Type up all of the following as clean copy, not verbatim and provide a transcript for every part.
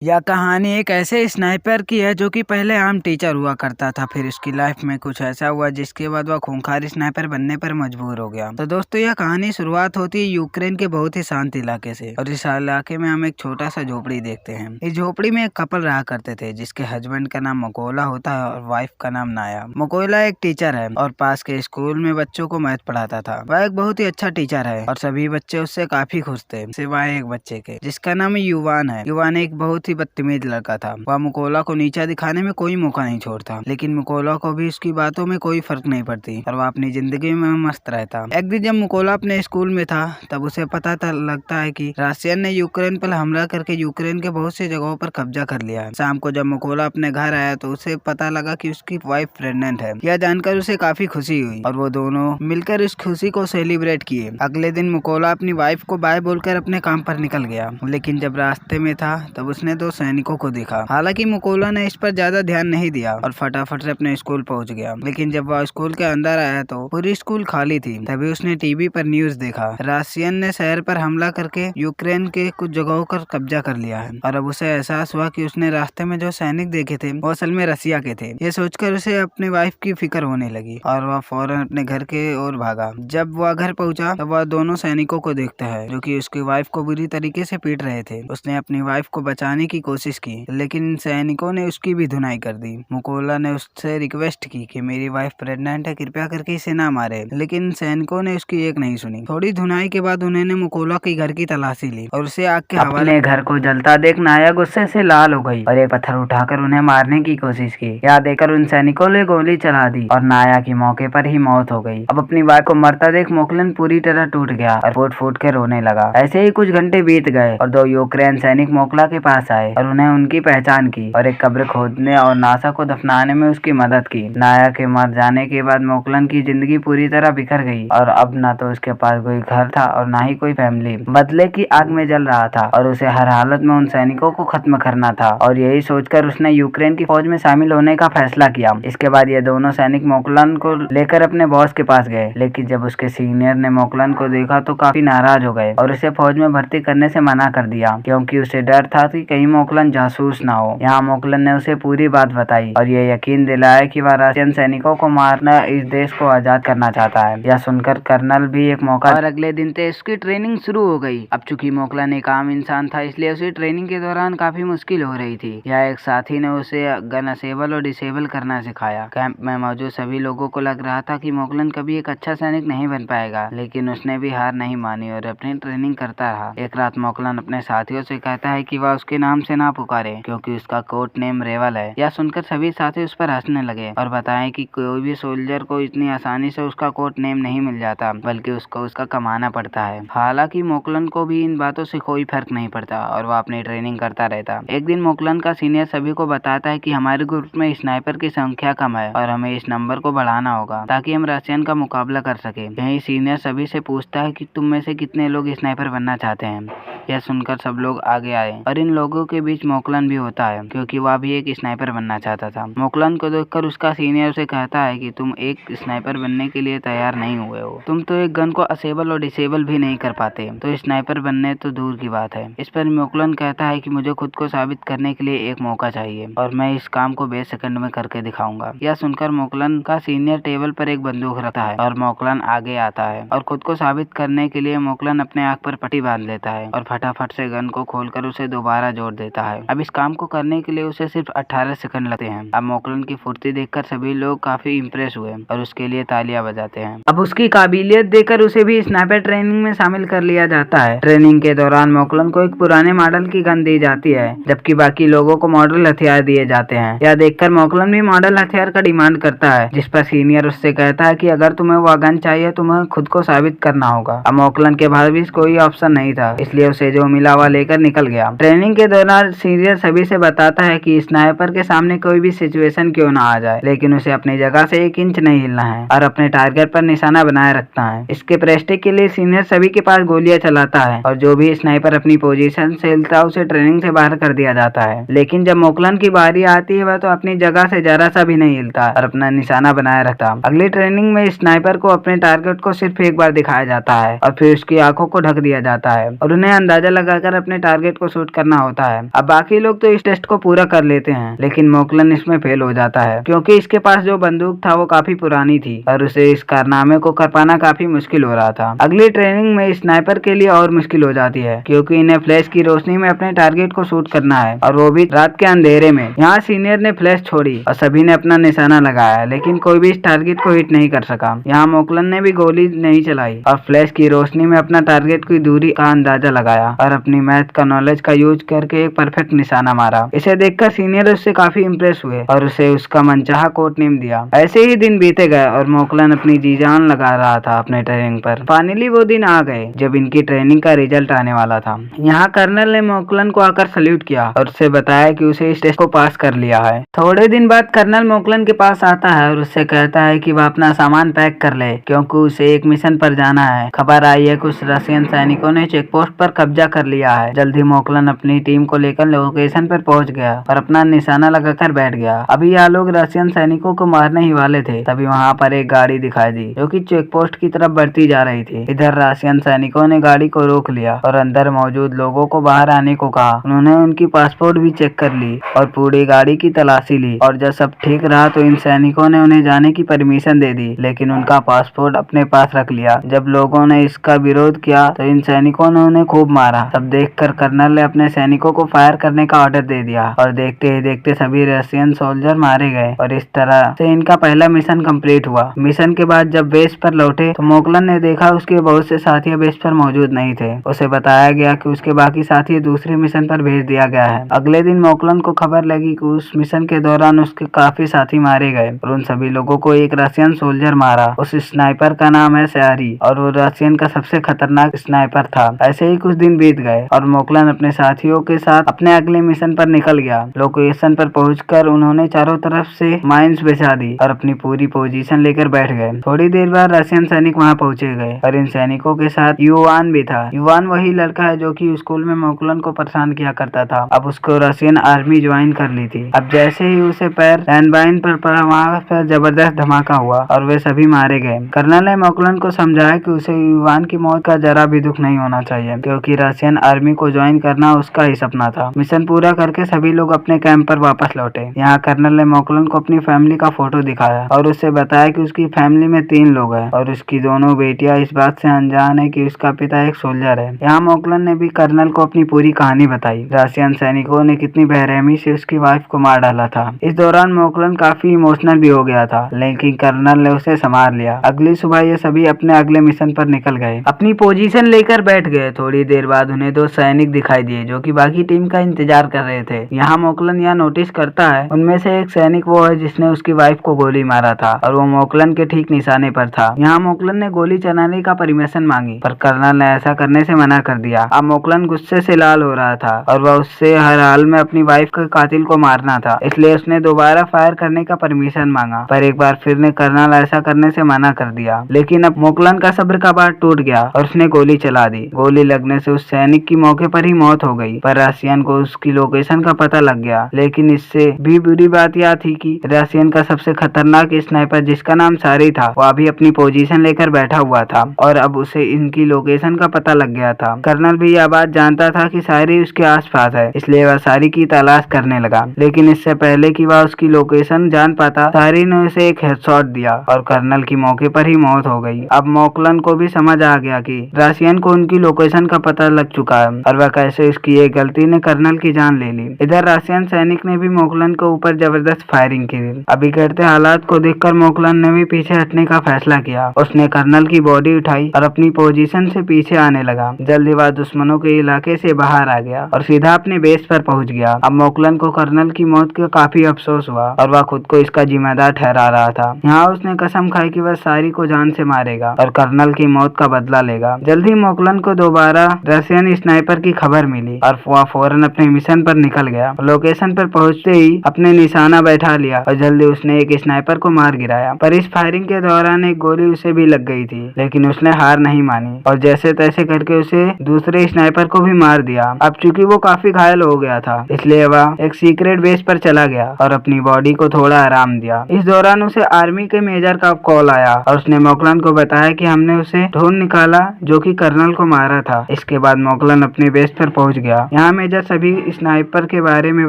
यह कहानी एक ऐसे स्नाइपर की है जो कि पहले आम टीचर हुआ करता था। फिर उसकी लाइफ में कुछ ऐसा हुआ जिसके बाद वह खूंखार स्नाइपर बनने पर मजबूर हो गया। तो दोस्तों, यह कहानी शुरुआत होती है यूक्रेन के बहुत ही शांत इलाके से। और इस इलाके में हम एक छोटा सा झोपड़ी देखते हैं। इस झोपड़ी में एक कपल रहा करते थे जिसके हस्बैंड का नाम मकोला होता है और वाइफ का नाम नाया। मकोला एक टीचर है और पास के स्कूल में बच्चों को मैथ पढ़ाता था। वह एक बहुत ही अच्छा टीचर है और सभी बच्चे उससे काफी खुश थे, सिवाय एक बच्चे के जिसका नाम युवान है। युवान एक बहुत ही बदतमीज लड़का था। वह मुकोला को नीचा दिखाने में कोई मौका नहीं छोड़ता, लेकिन मुकोला को भी उसकी बातों में कोई फर्क नहीं पड़ती और वह अपनी जिंदगी में मस्त रहता। एक दिन जब मुकोला अपने स्कूल में था तब उसे पता लगता है कि रशियन ने यूक्रेन पर हमला करके यूक्रेन के बहुत सी जगहों पर कब्जा कर लिया है। शाम को जब मुकोला अपने घर आया तो उसे पता लगा कि उसकी वाइफ प्रेग्नेंट है। यह जानकर उसे काफी खुशी हुई और वो दोनों मिलकर इस खुशी को सेलिब्रेट किए। अगले दिन मुकोला अपनी वाइफ को बाय बोलकर अपने काम पर निकल गया, लेकिन जब रास्ते में था तब उसने दो सैनिकों को देखा। हालांकि मुकोला ने इस पर ज्यादा ध्यान नहीं दिया और फटाफट से अपने स्कूल पहुंच गया। लेकिन जब वह स्कूल के अंदर आया तो पूरी स्कूल खाली थी। तभी उसने टीवी पर न्यूज देखा, रशियन ने शहर पर हमला करके यूक्रेन के कुछ जगहों पर कब्जा कर लिया है। और अब उसे एहसास हुआ कि उसने रास्ते में जो सैनिक देखे थे वो असल में रसिया के थे। ये सोचकर उसे अपनी वाइफ की फिक्र होने लगी और वह फौरन अपने घर के ओर भागा। जब वह घर पहुंचा तब वह दोनों सैनिकों को देखता है जो कि उसकी वाइफ को बुरी तरीके से पीट रहे थे। उसने अपनी वाइफ को बचाने की कोशिश की, लेकिन सैनिकों ने उसकी भी धुनाई कर दी। मुकोला ने उससे रिक्वेस्ट की कि मेरी वाइफ प्रेग्नेंट है, कृपया करके इसे ना मारे, लेकिन सैनिकों ने उसकी एक नहीं सुनी। थोड़ी धुनाई के बाद उन्होंने मुकोला के घर की तलाशी ली और उसे आग के हवाले। घर को जलता देख नाया गुस्से से लाल हो गई और एक पत्थर उठाकर उन्हें मारने की कोशिश की। यह देखकर उन सैनिकों ने गोली चला दी और नाया की मौके पर ही मौत हो गई। अब अपनी वाइफ को मरता देख मोकलन पूरी तरह टूट गया और फूट फूट के रोने लगा। ऐसे ही कुछ घंटे बीत गए और दो यूक्रेन सैनिक मोकला के पास आए और उन्हें उनकी पहचान की और एक कब्र खोदने और नासा को दफनाने में उसकी मदद की। नाया के मर जाने के बाद मोकलन की जिंदगी पूरी तरह बिखर गई और अब न तो उसके पास कोई घर था और ना ही कोई फैमिली। बदले की आग में जल रहा था और उसे हर हालत में उन सैनिकों को खत्म करना था और यही सोचकर उसने यूक्रेन की फौज में शामिल होने का फैसला किया। इसके बाद ये दोनों सैनिक मोकलन को लेकर अपने बॉस के पास गए, लेकिन जब उसके सीनियर ने मोकलन को देखा तो काफी नाराज हो गए और उसे फौज में भर्ती करने से मना कर दिया, क्योंकि उसे डर था कि कहीं मोकलन जासूस ना हो। यहाँ मोकलन ने उसे पूरी बात बताई और ये यकीन दिलाया कि वह रशियन सैनिकों को मारना इस देश को आजाद करना चाहता है। यह सुनकर कर्नल भी एक मौका और अगले दिन से उसकी ट्रेनिंग शुरू हो गई। अब चूंकि मोकलन एक आम इंसान था इसलिए उसे ट्रेनिंग के दौरान काफी मुश्किल हो रही थी। यह एक साथी ने उसे गन असेबल और डिसेबल करना सिखाया। कैंप में मौजूद सभी लोगों को लग रहा था कि मोकलन कभी एक अच्छा सैनिक नहीं बन पाएगा, लेकिन उसने भी हार नहीं मानी और अपनी ट्रेनिंग करता रहा। एक रात मोकलन अपने साथियों से कहता है कि वह उसके नाम से ना पुकारे क्योंकि उसका कोड नेम रेवल है। यह सुनकर सभी साथी उस पर हंसने लगे और बताएं कि कोई भी सोल्जर को इतनी आसानी से उसका कोड नेम नहीं मिल जाता, बल्कि उसको उसका कमाना पड़ता है। हालांकि मोकलन को भी इन बातों से कोई फर्क नहीं पड़ता और वह अपनी ट्रेनिंग करता रहता। एक दिन मोकलन का सीनियर सभी को बताता है कि हमारे ग्रुप में स्नाइपर की संख्या कम है और हमें इस नंबर को बढ़ाना होगा ताकि हम रशियन का मुकाबला कर सके। यही सीनियर सभी से पूछता है कि तुम में से कितने लोग स्नाइपर बनना चाहते हैं। यह सुनकर सब लोग आगे आए और इन लोगों के बीच मोकलन भी होता है क्योंकि वह भी एक स्नाइपर बनना चाहता था। मोकलन को देखकर उसका सीनियर उसे कहता है कि तुम एक स्नाइपर बनने के लिए तैयार नहीं हुए हो, तुम तो एक गन को असेबल और डिसेबल भी नहीं कर पाते, तो स्नाइपर बनने तो दूर की बात है। इस पर मोकलन कहता है कि मुझे खुद को साबित करने के लिए एक मौका चाहिए और मैं इस काम को 20 सेकंड में करके दिखाऊंगा। यह सुनकर मोकलन का सीनियर टेबल पर एक बंदूक रखता है और मोकलन आगे आता है और खुद को साबित करने के लिए मोकलन अपने आँख पर पट्टी बांध लेता है और फटाफट से गन को खोलकर उसे दोबारा जोड़ देता है। अब इस काम को करने के लिए उसे सिर्फ 18 सेकंड लगते हैं। अब मोकलन की फुर्ती देखकर सभी लोग काफी इम्प्रेस हुए और उसके लिए तालियां बजाते हैं। अब उसकी काबिलियत देखकर उसे भी स्नाइपर ट्रेनिंग में शामिल कर लिया जाता है। ट्रेनिंग के दौरान मोकलन को एक पुराने मॉडल की गन दी जाती है, जबकि बाकी लोगों को मॉडल हथियार दिए जाते हैं। यह देखकर मोकलन भी मॉडल हथियार का डिमांड करता है, जिस पर सीनियर उससे कहता है कि अगर तुम्हें वह गन चाहिए तुम्हें खुद को साबित करना होगा। अब मोकलन के पास भी कोई ऑप्शन नहीं था, इसलिए उसे जो मिला वह लेकर निकल गया। ट्रेनिंग के दौरान सीनियर सभी से बताता है कि स्नाइपर के सामने कोई भी सिचुएशन क्यों ना आ जाए, लेकिन उसे अपनी जगह से 1 इंच नहीं हिलना है और अपने टारगेट पर निशाना बनाए रखना है। इसके प्रेस्टिज के लिए सीनियर सभी के पास गोलियां चलाता है और जो भी स्नाइपर अपनी पोजीशन से हिलता है उसे ट्रेनिंग से बाहर कर दिया जाता है। लेकिन जब मोकलन की बारी आती है वह तो अपनी जगह से जरा सा भी नहीं हिलता और अपना निशाना बनाए रखता। अगली ट्रेनिंग में स्नाइपर को अपने टारगेट को सिर्फ एक बार दिखाया जाता है और फिर उसकी आंखों को ढक दिया जाता है और उन्हें अंदाजा लगाकर अपने टारगेट को शूट करना होता है। अब बाकी लोग तो इस टेस्ट को पूरा कर लेते हैं, लेकिन मोकलन इसमें फेल हो जाता है क्योंकि इसके पास जो बंदूक था वो काफी पुरानी थी और उसे इस कारनामे को कर पाना काफी मुश्किल हो रहा था। अगली ट्रेनिंग में स्नाइपर के लिए और मुश्किल हो जाती है क्योंकि इन्हें फ्लैश की रोशनी में अपने टारगेट को शूट करना है और वो भी रात के अंधेरे में। यहाँ सीनियर ने फ्लैश छोड़ी और सभी ने अपना निशाना लगाया, लेकिन कोई भी इस टारगेट को हिट नहीं कर सका। यहाँ मोकलन ने भी गोली नहीं चलाई और फ्लैश की रोशनी में अपना टारगेट की दूरी का अंदाजा लगाया और अपनी मैथ का नॉलेज का यूज करके एक परफेक्ट निशाना मारा। इसे देखकर सीनियर उससे काफी इम्प्रेस हुए और उसे उसका मनचाहा कोड नेम दिया। ऐसे ही दिन बीते गए और मोकलन अपनी जी जान लगा रहा था अपने ट्रेनिंग पर। फाइनली वो दिन आ गए जब इनकी ट्रेनिंग का रिजल्ट आने वाला था। यहाँ कर्नल ने मोकलन को आकर सल्यूट किया और उससे बताया कि उसे इस टेस्ट को पास कर लिया है। थोड़े दिन बाद कर्नल मोकलन के पास आता है और उससे कहता है कि वह अपना सामान पैक कर ले क्योंकि उसे एक मिशन पर जाना है। खबर आई है कुछ रशियन सैनिकों ने चेक पोस्ट पर कब्जा कर लिया है। जल्दी मोकलन अपनी टीम को लेकर लोकेशन पर पहुंच गया और अपना निशाना लगाकर बैठ गया। अभी यह लोग रशियन सैनिकों को मारने ही वाले थे, तभी वहाँ पर एक गाड़ी दिखाई दी जो कि चेक पोस्ट की तरफ बढ़ती जा रही थी। इधर रशियन सैनिकों ने गाड़ी को रोक लिया और अंदर मौजूद लोगों को बाहर आने को कहा। उन्होंने उनकी पासपोर्ट भी चेक कर ली और पूरी गाड़ी की तलाशी ली और जब सब ठीक रहा तो इन सैनिकों ने उन्हें जाने की परमिशन दे दी, लेकिन उनका पासपोर्ट अपने पास रख लिया। जब लोगों ने इसका विरोध किया तो इन सैनिकों ने उन्हें खूब मारा। तब देखकर कर्नल ने अपने सैनिकों को फायर करने का ऑर्डर दे दिया और देखते ही देखते सभी रशियन सोल्जर मारे गए और इस तरह से इनका पहला मिशन कंप्लीट हुआ। मिशन के बाद जब बेस पर लौटे तो मोकलन ने देखा उसके बहुत से साथी बेस पर मौजूद नहीं थे। उसे बताया गया कि उसके बाकी साथी दूसरे मिशन पर भेज दिया गया है। अगले दिन मोकलन को खबर लगी कि उस मिशन के दौरान उसके काफी साथी मारे गए और उन सभी लोगों को एक रशियन सोल्जर मारा। उस स्नाइपर का नाम है सयारी और वो रशियन का सबसे खतरनाक स्नाइपर था। ऐसे ही कुछ दिन बीत गए और मोकलन अपने साथियों के साथ अपने अगले मिशन पर निकल गया। लोकेशन पर पहुंचकर उन्होंने चारों तरफ से माइंस बिछा दी और अपनी पूरी पोजीशन लेकर बैठ गए। थोड़ी देर बाद रशियन सैनिक वहां पहुंचे गए और इन सैनिकों के साथ युवान भी था। युवान वही लड़का है जो कि स्कूल में मोकलन को परेशान किया करता था। अब उसको रशियन आर्मी ज्वाइन कर ली थी। अब जैसे ही उसे पैर लैंडमाइन पर पड़ा वहाँ पर जबरदस्त धमाका हुआ और वे सभी मारे गए। कर्नल ने मोकलन को समझाया कि उसे युवान की मौत का जरा भी दुख नहीं होना चाहिए क्योंकि रशियन आर्मी को ज्वाइन करना उसका ही सपना था। मिशन पूरा करके सभी लोग अपने कैंप पर वापस लौटे। यहाँ कर्नल ने मोकलन को अपनी फैमिली का फोटो दिखाया और उससे बताया कि उसकी फैमिली में 3 लोग हैं और उसकी दोनों बेटियां इस बात से अनजान है कि उसका पिता एक सोल्जर है। यहाँ मोकलन ने भी कर्नल को अपनी पूरी कहानी बताई। रशियन सैनिकों ने कितनी बेरहमी से उसकी वाइफ को मार डाला था। इस दौरान मोकलन काफी इमोशनल भी हो गया था, लेकिन कर्नल ने उसे संभाल लिया। अगली सुबह ये सभी अपने अगले मिशन पर निकल गए, अपनी पोजीशन लेकर बैठ गए। थोड़ी देर बाद उन्हें 2 सैनिक दिखाई दिए जो कि बाकी टीम का इंतजार कर रहे थे। यहाँ मोकलन यह नोटिस करता है उनमें से एक सैनिक वो है जिसने उसकी वाइफ को गोली मारा था और वो मोकलन के ठीक निशाने पर था। यहाँ मोकलन ने गोली चलाने का परमिशन मांगी पर कर्नल ने ऐसा करने से मना कर दिया। अब मोकलन गुस्से से लाल हो रहा था और वह उससे हर हाल में अपनी वाइफ के कातिल को मारना था, इसलिए उसने दोबारा फायर करने का परमिशन मांगा पर एक बार फिर ने कर्नल ऐसा करने से मना कर दिया। लेकिन अब मोकलन का सब्र का बांध टूट गया और उसने गोली चला दी। गोली लगने से उस सैनिक की मौके पर ही मौत हो गई पर रशियन को उसकी लोकेशन का पता लग गया। लेकिन इससे भी बुरी बात यह थी कि रशियन का सबसे खतरनाक स्नाइपर जिसका नाम सारी था वह भी अपनी पोजीशन लेकर बैठा हुआ था और अब उसे इनकी लोकेशन का पता लग गया था। कर्नल भी यह बात जानता था कि सारी उसके आसपास है, इसलिए वह सारी की तलाश करने लगा। लेकिन इससे पहले कि वह उसकी लोकेशन जान पाता सारी ने उसे एक हेडशॉट दिया और कर्नल की मौके पर ही मौत हो गई। अब मोकलन को भी समझ आ गया कि रशियन को उनकी लोकेशन का पता लग चुका है और वह कैसे उसकी एक गलती ने कर्नल की जान ले ली। इधर रशियन सैनिक ने भी मोकलन के ऊपर जबरदस्त फायरिंग की। अभी बिगड़ते हालात को देखकर मोकलन ने भी पीछे हटने का फैसला किया। उसने कर्नल की बॉडी उठाई और अपनी पोजीशन से पीछे आने लगा। जल्दी वह दुश्मनों के इलाके से बाहर आ गया और सीधा अपने बेस पर पहुंच गया। अब मोकलन को कर्नल की मौत का काफी अफसोस हुआ और वह खुद को इसका जिम्मेदार ठहरा रहा था। यहाँ उसने कसम खाई कि वह सारी को जान से मारेगा और कर्नल की मौत का बदला लेगा। जल्दी मोकलन को दोबारा रशियन स्नाइपर की खबर मिली और वह फौरन अपने मिशन पर निकल गया। लोकेशन पर पहुंचते ही अपने निशाना बैठा लिया और जल्दी उसने एक स्नाइपर को मार गिराया पर इस फायरिंग के दौरान एक गोली उसे भी लग गई थी, लेकिन उसने हार नहीं मानी और जैसे तैसे करके उसे दूसरे स्नाइपर को भी मार दिया। अब चूंकि वो काफी घायल हो गया था इसलिए वह एक सीक्रेट बेस पर चला गया और अपनी बॉडी को थोड़ा आराम दिया। इस दौरान उसे आर्मी के मेजर का कॉल आया और उसने मोकलन को बताया कि हमने उसे ढूंढ निकाला जो कि कर्नल को मारा था। इसके बाद मोकलन अपने बेस पर पहुंच गया। यहाँ मेजर सभी स्नाइपर के बारे में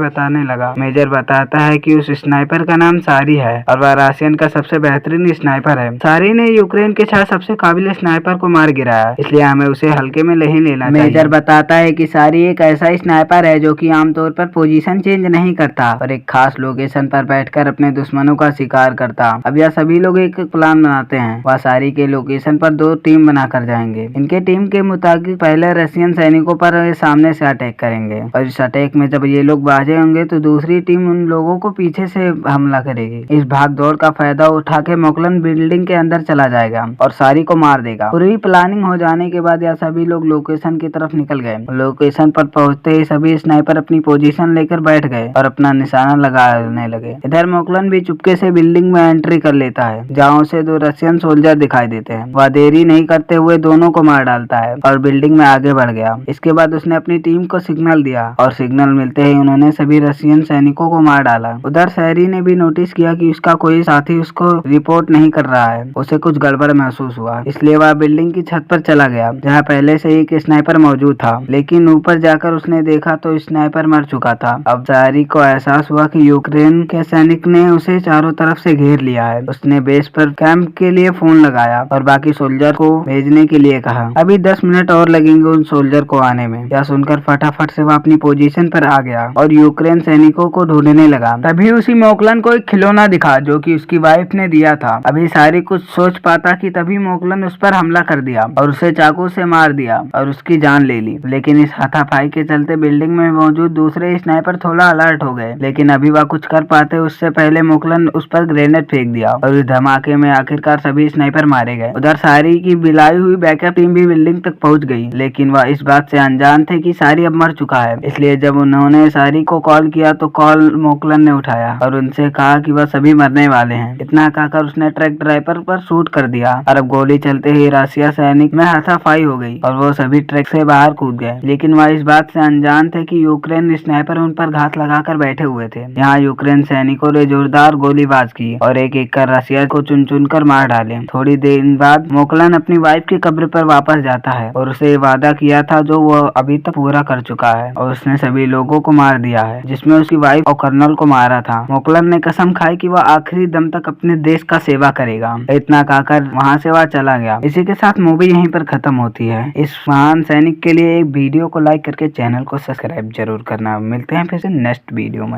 बताने लगा। मेजर बताता है कि उस स्नाइपर का नाम सारी है और वह रशियन का सबसे बेहतरीन स्नाइपर है। सारी ने यूक्रेन के शायद सबसे काबिल स्नाइपर को मार गिराया, इसलिए हमें उसे हल्के में नहीं लेना चाहिए। मेजर बताता है कि सारी एक ऐसा स्नाइपर है जो कि आमतौर पर पोजीशन चेंज नहीं करता और एक खास लोकेशन पर बैठकर अपने दुश्मनों का शिकार करता। अब यह सभी लोग एक प्लान बनाते हैं। वह सारी के लोकेशन पर 2 टीम बनाकर जाएंगे। इनके टीम के मुताबिक पहले रशियन सैनिकों पर सामने से अटैक करेंगे और इस अटैक में जब ये लोग बाजे होंगे तो दूसरी टीम उन लोगों को पीछे से हमला करेगी। इस भाग दौड़ का फायदा उठा के मोकलन बिल्डिंग के अंदर चला जाएगा और सारी को मार देगा। पूरी प्लानिंग हो जाने के बाद यह सभी लोग लोकेशन की तरफ निकल गए। लोकेशन पर पहुंचते ही सभी स्नाइपर अपनी पोजीशन लेकर बैठ गए और अपना निशाना लगाने लगे। इधर मोकलन भी चुपके से बिल्डिंग में एंट्री कर लेता है, जहाँ उसे 2 रशियन सोल्जर दिखाई देते हैं। वह देरी नहीं करते हुए दोनों को मार डालता है और बिल्डिंग में आगे बढ़ गया। इसके बाद उसने अपनी टीम को सिग्नल दिया और सिग्नल मिलते ही उन्होंने सभी रशियन सैनिकों को मार डाला। उधर शहरी ने भी नोटिस किया कि उसका कोई साथी उसको रिपोर्ट नहीं कर रहा है। उसे कुछ गड़बड़ महसूस हुआ, इसलिए वह बिल्डिंग की छत पर चला गया जहाँ पहले से ही एक स्नाइपर मौजूद था। लेकिन ऊपर जाकर उसने देखा तो स्नाइपर मर चुका था। अब शहरी को एहसास हुआ कि यूक्रेन के सैनिक ने उसे चारों तरफ से घेर लिया है। उसने बेस पर कैंप के लिए फोन लगाया और बाकी सोल्जर को भेजने के लिए कहा। अभी 10 मिनट और लगेंगे उन सोल्जर को आने में। यह सुनकर फटाफट से वह अपनी पोजीशन पर आ गया और यूक्रेन सैनिकों को ढूंढने लगा। तभी उसी मोकलन को एक खिलौना दिखा जो कि उसकी वाइफ ने दिया था। अभी सारी कुछ सोच पाता कि तभी मोकलन उस पर हमला कर दिया और उसे चाकू से मार दिया और उसकी जान ले ली। लेकिन इस हाथापाई के चलते बिल्डिंग में मौजूद दूसरे स्नाइपर थोड़ा अलर्ट हो गए, लेकिन अभी वह कुछ कर पाते उससे पहले मोकलन उस पर ग्रेनेड फेंक दिया और इस धमाके में आखिरकार सभी स्नाइपर मारे गए। उधर सारी की बिलाई हुई बैकअप टीम भी बिल्डिंग तक पहुंच गई, लेकिन वह इस बात से अनजान थे कि सारी अब मर चुका है। इसलिए जब उन्होंने सारी को कॉल किया तो कॉल मोकलन ने उठाया और उनसे कहा कि वह सभी मरने वाले हैं। इतना कहकर उसने ट्रक ड्राइवर पर शूट कर दिया और अब गोली चलते ही रशिया सैनिक में हाथापाई हो गई और वो सभी ट्रक से बाहर कूद गए। लेकिन वह इस बात से अनजान थे कि यूक्रेन स्नाइपर उन पर घात लगाकर बैठे हुए थे। यहाँ यूक्रेन सैनिकों ने जोरदार गोलीबाज की और एक एक कर रशिया को चुन चुन कर मार डाले। थोड़ी देर बाद मोकलन अपनी वाइफ की कब्र पर वापस जाता है और उसे वादा किया था जो वो अभी तक पूरा कर चुका है और उसने सभी लोगों को मार दिया है, जिसमें उसकी वाइफ और कर्नल को मारा था। मोकलन ने कसम खाई कि वह आखिरी दम तक अपने देश का सेवा करेगा। इतना कहकर वहाँ से वह चला गया। इसी के साथ मूवी यहीं पर खत्म होती है। इस महान सैनिक के लिए एक वीडियो को लाइक करके चैनल को सब्सक्राइब जरूर करना। मिलते हैं फिर से नेक्स्ट वीडियो में।